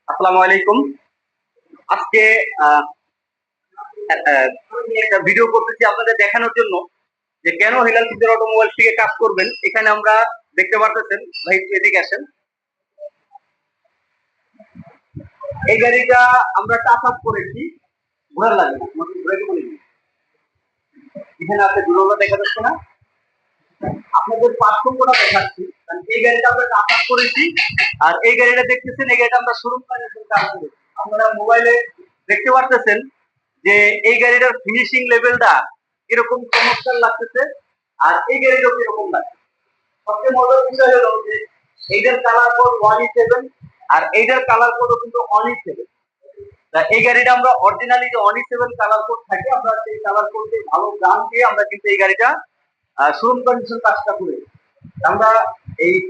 আসসালামু আলাইকুম। আজকে আহ, একটা ভিডিও করতেছি আপনাদের দেখানোর জন্য যে কেন হিলাল ফিচার অটোমোবাইল থেকে কাজ করবেন। এখানে আমরা দেখতে পারতেছেন, ভাই একটু এদিকে আসেন। এই গাড়িটা আমরা টাচ আপ করেছি, ঘোরার লাগে না, ঘুরে বলি এখানে আছে দুর্বলতা দেখা যাচ্ছে না, আপনাদের পার্থক্যটা দেখাচ্ছি। কারণ এই গাড়িটা আমরা টাচ আপ করেছি, আর এই গাড়িটা দেখতেছেন, এই গাড়িটা আমরা শোরুম কন্ডিশন কাজ করেছি। আপনারা মোবাইলে দেখতে পারতেছেন যে এই গাড়িটার ফিনিশিং লেভেলটা কিরকম চমৎকার লাগতেছে, আর এই গাড়িটাও কিরকম লাগছে। সবচেয়ে মজার বিষয় হলো যে এইটার কালার কোড 1E7 আর এইটার কালার কোডও কিন্তু 1E7। এই গাড়িটা আমরা অরিজিনালি যে 1E7 কালার কোড থাকে, আমরা সেই কালার কোড দিয়ে ভালো দাম দিয়ে আমরা কিন্তু এই গাড়িটা শোরুম কন্ডিশন কাজটা করে। আমরা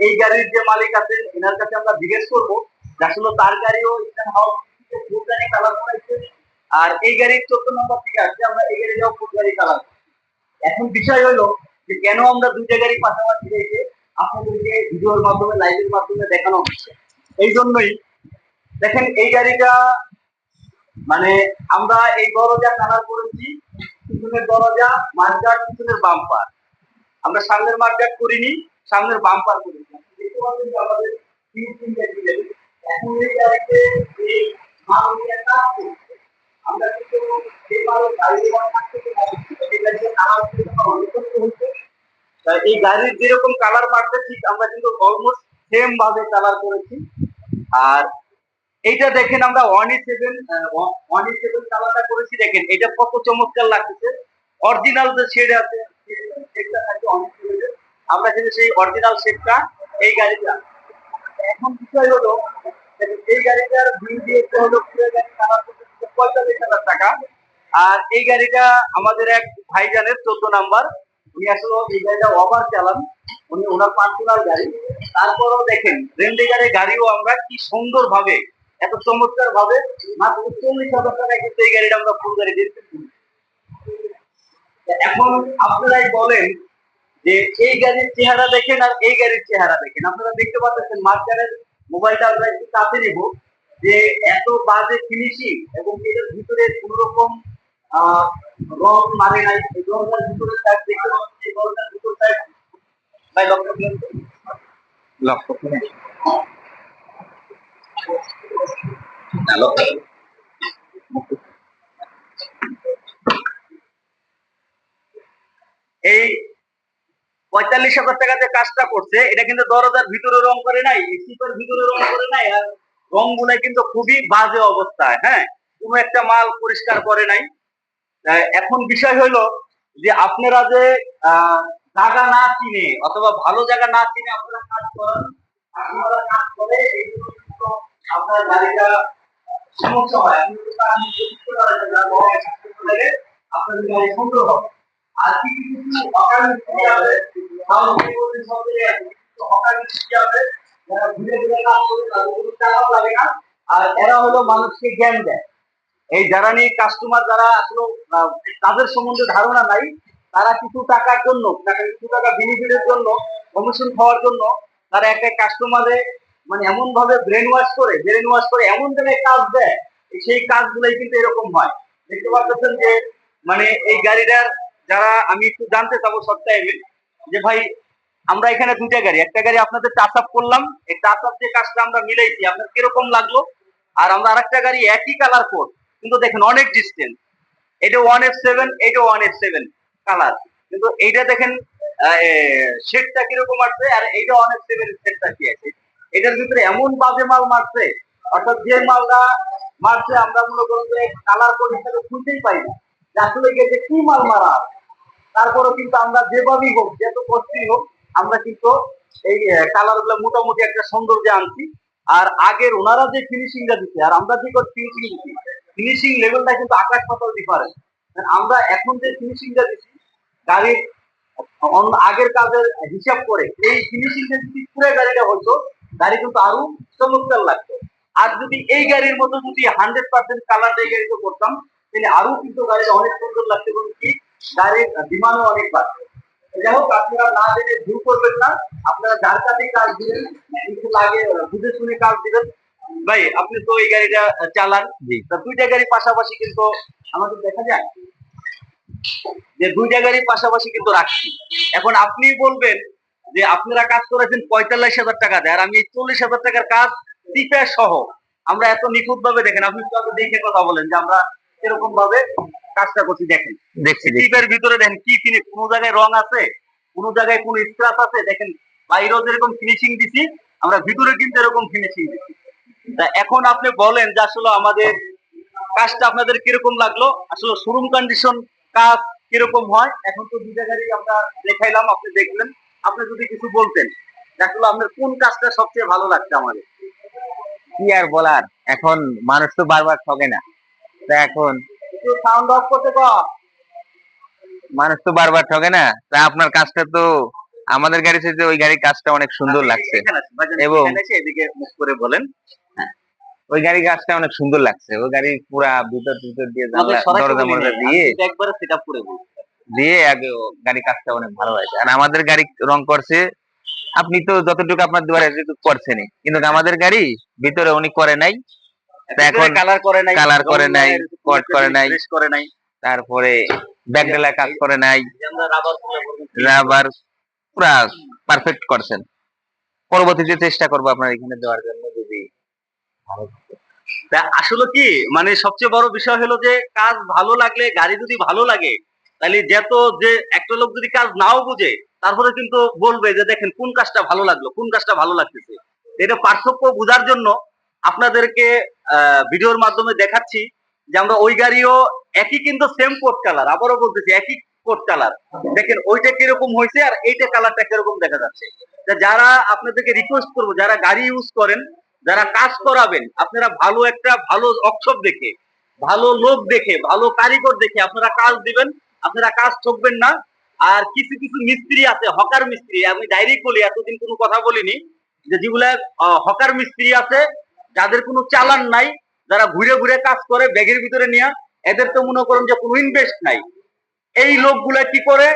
এই গাড়ির যে মালিক আছেন এনার কাছে আমরা জিজ্ঞেস করবো যে আসলে তার গাড়িও ইন্ডিয়ান হাউস ফুল গাড়ি কালার করাইছে, আর এই গাড়ির 14 নম্বর থেকে আসছে, আমরা এই গাড়িটাও ফুল গাড়ি কালার। এখন বিষয় হলো যে কেন আমরা দুইটা গাড়ি পাশাপাশি রেখে আপনাদেরকে ভিডিওর মাধ্যমে লাইভের মাধ্যমে দেখানো হচ্ছে। এই জন্যই দেখেন এই গাড়িটা মানে আমরা এই দরজা কালার করেছি, পিছনের দরজা মাঠগার্ড, পিছনের বাম্পার। আমরা সামনের মাঠগার্ড করিনি, সামনের বাম্পার করেছি। দেখতে পাচ্ছেন যে আমাদের এখন এই গাড়িতে এই মাল নিয়ে কাজ করছে। আমরা কিন্তু যে মাল গাড়ি থাকতে এই গাড়িতে কালার অনেক হচ্ছে। এই গাড়ির যেরকম কালার পাচ্ছে ঠিক আমরা কিন্তু অলমোস্ট সেম ভাবে কালার করেছি। আর এইটা দেখেন আমরা 1E7 কালারটা করেছি, দেখেন এটা কত চমৎকার লাগতেছে। অরিজিনাল যে শেড আছে সেটা থাকে অনেক শেডের, আমরা কিন্তু সেই অরিজিনাল শেডটা এই গাড়িটা। এখন বিষয় হলো এই গাড়িটার বিল দিয়েছে হলো পুরো গাড়ি কালার করতে 45,000 টাকা। আর এই গাড়িটা আমাদের এক ভাইজানের 14 নাম্বার, উনি আসলে এই গাড়িটা ওভার চালান, উনি ওনার পার্সোনাল গাড়ি। তারপরও দেখেন রেন্ডিগারের গাড়িও আমরা কি সুন্দর ভাবে এত চমৎকার ভাবে মাত্র 40,000 টাকায় কিন্তু এই গাড়িটা আমরা ফুল গাড়ি দিচ্ছি। এখন আপনারাই বলেন যে এই গাড়ির চেহারা দেখেন আর এই গাড়ির চেহারা দেখেন। আপনারা দেখতে পাচ্ছেন মার্কেটের মোবাইলটা আমরা একটু কাছে নিব, যে এত বাজে ফিনিশিং এবং এটার ভিতরে কোন রকম রং মারে নাই। এই দরজার ভিতরে সাইড দেখতে পাচ্ছেন, এই দরজার ভিতর সাইড ভাই লক্ষ্য করেন, লক্ষ্য করেন না, লক্ষ্য করেন। এই 45,000 টাকাতে কাজটা করছে, এটা কিন্তু দরজার ভিতরে রং করে নাই, সিপের ভিতরে রং করে নাই, আর রং গুলা কিন্তু খুবই বাজে অবস্থায়। হ্যাঁ, কোনো একটা মাল পরিষ্কার করে নাই। এখন বিষয় হলো যে আপনারা যে জায়গা না চিনে অথবা ভালো জায়গা না চিনে আপনারা কাজ করেন, আপনারা কাজ করে এই জন্য কিন্তু আপনার গাড়িটা সমস্যা হয়। আপনি যদি কাজ করতে পারেন না, আপনার গাড়ি সুন্দর হবে। আর কিছু কিছু হকার যাবে, তাও বলতে সবই আছে, কিন্তু হকার যাবে যারা ঘুরে ঘুরে কাজ করে, তাদের কোনো টাকাও লাগে না, আর এরা হলো মানুষকে জ্ঞান দেয়। এই যারা নিয়ে কাস্টমার যারা আসলে তাদের সম্বন্ধে ধারণা নাই, তারা কিছু টাকার জন্য, কিছু টাকা বেনিফিটের জন্য, কমিশন খাওয়ার জন্য তারা একটা কাস্টমারে মানে এমন ভাবে ব্রেন ওয়াশ করে এমন জায়গায় কাজ দেয়, সেই কাজগুলোই কিন্তু এরকম হয়। দেখতে পাচ্ছেন যে মানে এই গাড়িটার যারা, আমি একটু জানতে চাবো সব টাইমে যে ভাই আমরা এখানে দুইটা গাড়ি, একটা গাড়ি আপনাদের টাচ আপ করলাম, এই টাচ আপ যে কাজটা আমরা মিলাইছি আপনার কিরকম লাগলো, আর আমরা আরেকটা গাড়ি একই কালার কোড কিন্তু দেখেন অনেক ডিস্টেন্স। এটা 1F7, এটা 1F7 কালার, কিন্তু এইটা দেখেন শেডটা কিরকম আসছে, আর এইটা 1F7 শেডটা কি আছে। এটার ভিতরে এমন বাজে মাল মারছে, অর্থাৎ যে মালটা মারছে আমরা মনে করি যে কালার কোড হিসেবে খুঁজতেই পাই না যে আসলে গেছে কি মাল মারা। তারপরেও কিন্তু আমরা যেভাবেই হোক, যত কষ্টই হোক, আমরা কিন্তু এই কালার গুলো মোটামুটি একটা সৌন্দর্য আনছি। আর আগের ওনারা যে ফিনিশিংটা দিচ্ছে আর আমরা যে ফিনিশিং দিচ্ছি, ফিনিশিং লেভেলটা কিন্তু আকাশ পাতাল ডিফারেন্স। আমরা এখন যে ফিনিশিংটা দিচ্ছি গাড়ির আগের কাজের হিসাব করে এই ফিনিশিংটা যদি পুরো গাড়িটা হতো, গাড়ি কিন্তু আরো চমৎকার লাগতো। আর যদি এই গাড়ির মতো যদি 100% কালার এই গাড়িতে করতাম, তাহলে আরো কিন্তু গাড়িটা অনেক সুন্দর লাগতো এবং কি গাড়ির ডিমান্ডও অনেক বাড়তো। যাই হোক, আপনারা না জেনে ভুল করবেন না, আপনারা যার কাছে কাজ দিবেন কিছু লাগে বুঝে শুনে কাজ দিবেন। ভাই আপনি তো এই গাড়িটা চালান, জি। তা দুইটা গাড়ি পাশাপাশি কিন্তু আমাদের দেখা যায় যে দুইটা গাড়ি পাশাপাশি কিন্তু রাখছি। এখন আপনি বলবেন যে আপনারা কাজ করেছেন ৪৫,০০০ টাকা দেয় আর আমি ৪০,০০০ টাকার কাজ টিপে সহ আমরা এত নিখুঁত ভাবে দেখেন, আপনি তো আগে দেখে কথা বলেন যে আমরা এরকম ভাবে কাজটা করছি। দেখেন দেখছি দেখছি। টিপের ভিতরে দেখেন কি ফিনিশ, কোন জায়গায় রং আছে, কোন জায়গায় কোন স্ক্র্যাচ আছে, দেখেন বাইরেও যেরকম ফিনিশিং দিছি আমরা ভিতরে কিন্তু এরকম ফিনিশিং দিছি। তা এখন আপনি বলেন যে আসলে আমাদের কাজটা আপনাদের কিরকম লাগলো, আসলে শোরুম কন্ডিশন কাজ কিরকম হয়। এখন তো দুইটা গাড়ি আমরা দেখাইলাম, আপনি দেখলেন, আপনি যদি কিছু বলতেন যে আসলে আপনার কোন কাজটা সবচেয়ে ভালো লাগছে আমাদের। কি আর বলার, এখন মানুষ তো বারবার ঠকে না। তা এখন একটু সাউন্ড অফ করতে কও। মানুষ তো বারবার ঠকে না। তা আপনার কাজটা তো আমাদের গাড়ি থেকে ওই গাড়ির কাজটা অনেক সুন্দর আচ্ছা, লাগছে। এখানে আসেন ভাইজান, এবং এখানে এসে এদিকে মুখ করে বলেন। হ্যাঁ, ওই গাড়ির কাজটা অনেক সুন্দর লাগছে। ওই গাড়ির পুরা ভিতর ভিতর দিয়ে আমাদের জানলা সরাসরি দরজা বলি মরজা নাই, আমি দিয়ে কিন্তু একবারে সেটআপ করে বলছি। আগে গাড়ির কাজটা অনেক ভালো হয়েছে। আর আমাদের গাড়ি রং করছে, আপনি তো যতটুকু আপনার দুয়ারে এতটুকু করছেনই, কিন্তু আমাদের গাড়ি ভিতরে উনি করে নাই। তা ভিতরে এখন কালার করে নাই, কালার রং করে নাই, কোনো কট একটা করে জিনিস নাই, ফ্রেশ করে নাই। তারপরে এই যে ব্যাকডেলা কাজ করে নাই, এই যে আমরা রাবার গুলো বলবো কি রাবার পুরা পারফেক্ট করছেন। পরবর্তীতে চেষ্টা করবো আপনার এখানে দেওয়ার জন্য, যদি ভালো থাকে। তা আসলে কি মানে সবচেয়ে বড় বিষয় হলো যে কাজ ভালো লাগলে, গাড়ি যদি ভালো লাগে তাহলে যত যে একটা লোক যদি কাজ নাও বুঝে তারপরে কিন্তু বলবে যে দেখেন কোন কাজটা ভালো লাগলো, কোন কাজটা ভালো লাগতেছে। এটা পার্থক্য বোঝার জন্য আপনাদেরকে ভিডিওর মাধ্যমে দেখাচ্ছি যে আমরা ওই গাড়িও একই কিন্তু সেম কোট কালার, আবারও বলতেছি একই কোট কালার, দেখেন ওইটা কিরকম হয়েছে আর এইটা কালারটা কিরকম দেখা যাচ্ছে। তা যারা আপনাদেরকে রিকোয়েস্ট করবো, যারা গাড়ি ইউজ করেন, যারা কাজ করাবেন, আপনারা ভালো একটা ভালো অক্ষর দেখে, ভালো লোক দেখে, ভালো কারিগর দেখে আপনারা কাজ দিবেন, আপনারা কাজ ঠকবেন না। আর কিছু কিছু মিস্ত্রি আছে, হকার মিস্ত্রি, আমি ডাইরেক্ট বলি, এতদিন কোনো কথা বলিনি, যে যেগুলা হকার মিস্ত্রি আছে, যাদের কোনো চালান নাই, যারা ঘুরে ঘুরে কাজ করে ব্যাগের ভিতরে নিয়ে, এদের তো মনে করেন যে কোনো ইনভেস্ট নাই। এই লোকগুলা কি করে,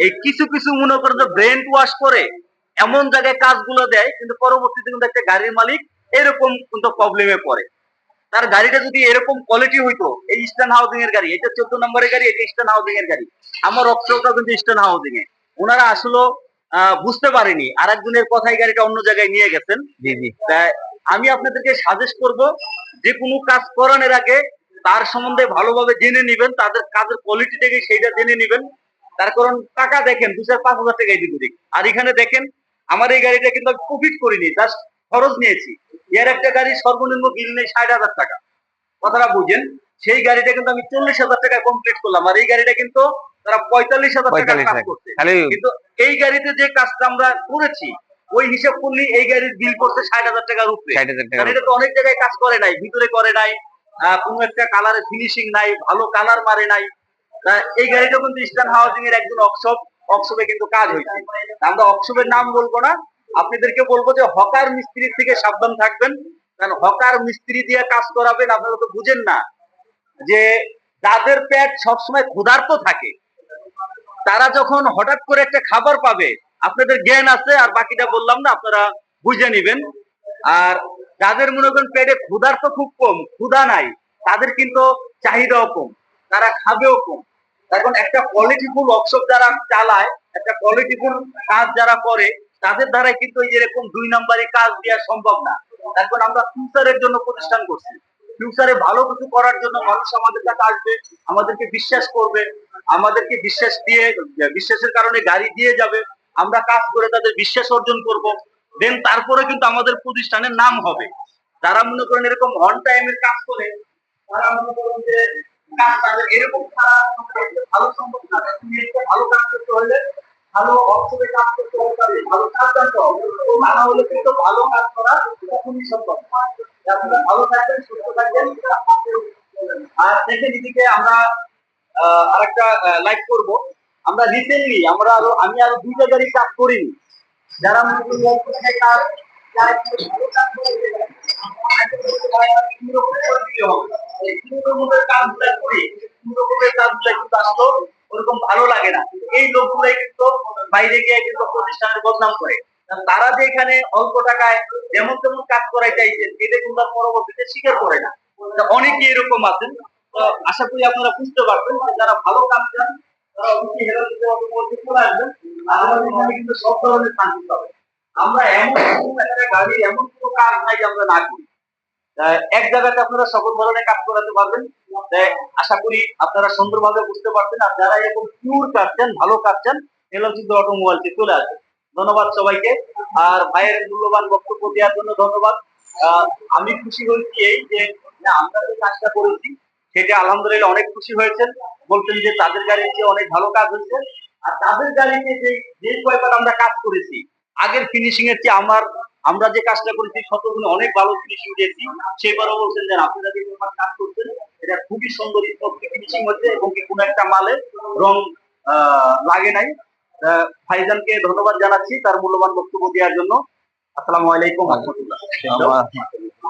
এই কিছু কিছু মনে করেন যে ব্রেন ওয়াশ করে এমন জায়গায় কাজগুলো দেয়, কিন্তু পরবর্তীতে কিন্তু একটা গাড়ির মালিক এরকম কিন্তু প্রবলেমে পড়ে। তার গাড়িটা যদি এরকম কোয়ালিটি হইতো, এই ইস্টার্ন হাউজিং এর গাড়ি, এটা 14 নম্বরের গাড়ি, এটা ইস্টার্ন হাউজিং এর গাড়ি, আমার অক্ষরটাও কিন্তু ইস্টার্ন হাউজিং এ, ওনারা আসলে বুঝতে পারেনি, আর একজনের কথাই গাড়িটা অন্য জায়গায় নিয়ে গেছেন। জি জি। তাই আমি আপনাদেরকে সাজেস্ট করব যে কোনো কাজ করানোর আগে তার সম্বন্ধে ভালোভাবে জেনে নিবেন, তাদের কাজের কোয়ালিটি থেকে সেইটা জেনে নিবেন। তার কারণ টাকা দেখেন 2,000-5,000 টাকা এদিক ওদিক, আর এখানে দেখেন আমার এই গাড়িটা কিন্তু আমি প্রফিট করিনি, জাস্ট খরচ নিয়েছি। এর একটা গাড়ি সর্বনিম্ন বিল নেই 60,000 টাকা, কথাটা বুঝেন। সেই গাড়িটা কিন্তু আমি 40,000 টাকা কমপ্লিট করলাম, আর এই গাড়িটা কিন্তু তারা 45,000 টাকার 45 কাজ টাকা করছে। খালি। কিন্তু এই গাড়িতে যে কাজটা আমরা করেছি ওই হিসাব করলে এই গাড়ির বিল করছে 60,000 টাকার উপরে। 60,000 কারণ টাকার এটা তো অনেক জায়গায় কাজ করে নাই, ভিতরে করে নাই, কোনো একটা কালারে ফিনিশিং নাই, ভালো কালার মারে নাই। এই গাড়িটা কিন্তু ইস্টার্ন হাউজিং এর একজন অক্সবে কিন্তু কাজ হয়েছে। আমরা অক্সবের নাম বলবো না, আপনাদেরকে বলবো যে হকার মিস্ত্রির থেকে সাবধান থাকবেন। কারণ হকার মিস্ত্রি দিয়ে কাজ করাবেন, আপনারা তো বুঝেন না যে যাদের পেট সবসময় ক্ষুধার্ত থাকে, তারা যখন হঠাৎ করে একটা খাবার পাবে, আপনাদের জ্ঞান আছে আর বাকিটা বললাম না, আপনারা বুঝে নিবেন। আর যাদের মনে করেন পেটে ক্ষুধার তো খুব কম, ক্ষুধা নাই, তাদের কিন্তু চাহিদাও কম, তারা খাবেও কম। এখন একটা কোয়ালিটিফুল ওয়ার্কশপ যারা চালায়, একটা কোয়ালিটিফুল কাজ যারা করে, তাদের দ্বারাই কিন্তু এই যেরকম 2 নম্বরই কাজ দেওয়া সম্ভব না। এখন আমরা ফিউচারের জন্য প্রতিষ্ঠান করছি, ফিউচারে ভালো কিছু করার জন্য মানুষ আমাদের কাছে আসবে, আমাদেরকে বিশ্বাস করবে, আমাদেরকে বিশ্বাস দিয়ে, বিশ্বাসের কারণে গাড়ি দিয়ে যাবে, আমরা কাজ করে তাদের বিশ্বাস অর্জন করব, দেন তারপরে কিন্তু আমাদের প্রতিষ্ঠানের নাম হবে। যারা মনে করেন এরকম অন টাইমের কাজ করে, তারা মনে করেন যে কাজ তাদের এরকম ভালো সম্ভব না। তুমি একটা ভালো কাজ করতে হলে, ভালো অর্থে কাজ করতে হলে, ভালো কাজ জানতে হবে, তা না হলে কিন্তু ভালো কাজ করা কখনই সম্ভব না। আপনারা ভালো থাকবেন, সুস্থ থাকবেন। আর দেখে দিদিকে আমরা আরেকটা লাইক করব। আমরা রিসেন্টলি আমি আরো 2টা গাড়ি কাজ করিনি, যারা মনে করি অল্প টাকায় কাজ, যারা একটু ভালো কাজ করে দেবেন, ওরকম ভালো লাগে না, এই লোকগুলাই কিন্তু বাইরে গিয়ে কিন্তু প্রতিষ্ঠানের বদনাম করে। তারা যে এখানে অল্প টাকায় যেমন তেমন কাজ করাই চাইছেন এটা কিন্তু আর পরবর্তীতে স্বীকার করে না। তা অনেকে এরকম আছেন। তো আশা করি আপনারা বুঝতে পারবেন যে যারা ভালো কাজ চান তারা অবশ্যই হেরাল্ড অটোমোবাইলসে চলে আসবেন। আর আমাদের এখানে কিন্তু সব ধরনের সার্ভিস পাবেন। আমরা এমন কোনো একটা গাড়ির এমন কোনো কাজ নাই যে আমরা না করি। এক জায়গাতে আপনারা সকল ধরনের কাজ করাতে পারবেন। আশা করি আপনারা সুন্দরভাবে বুঝতে পারছেন। আর যারা এরকম পিওর কাজ চান, ভালো কাজ চান, হেলালচিত্র অটোমোবাইলসে চলে আসবেন। ধন্যবাদ সবাইকে। আর ভাইয়ের মূল্যবান বক্তব্য দেওয়ার জন্য ধন্যবাদ। আমি খুশি হয়েছি এই যে আমরা যে কাজটা করেছি সেটা আলহামদুলিল্লাহ অনেক খুশি হয়েছেন। বলছেন যে তাদের গাড়ির চেয়ে অনেক ভালো কাজ হয়েছে। আর তাদের গাড়িতে যে কয়বার আমরা কাজ করেছি আগের ফিনিশিং এর চেয়ে আমরা যে কাজটা করেছি শতগুণে অনেক ভালো ফিনিশিং দিয়েছি। সেবারও বলছেন যে আপনারা যে কাজ করছেন এটা খুবই সুন্দর ফিনিশিং হচ্ছে এবং কি কোনো একটা মালে রং লাগে নাই। ভাইজানকে ধন্যবাদ জানাচ্ছি তার মূল্যবান বক্তব্য দেওয়ার জন্য। আসসালামু আলাইকুম ওয়া রাহমাতুল্লাহ।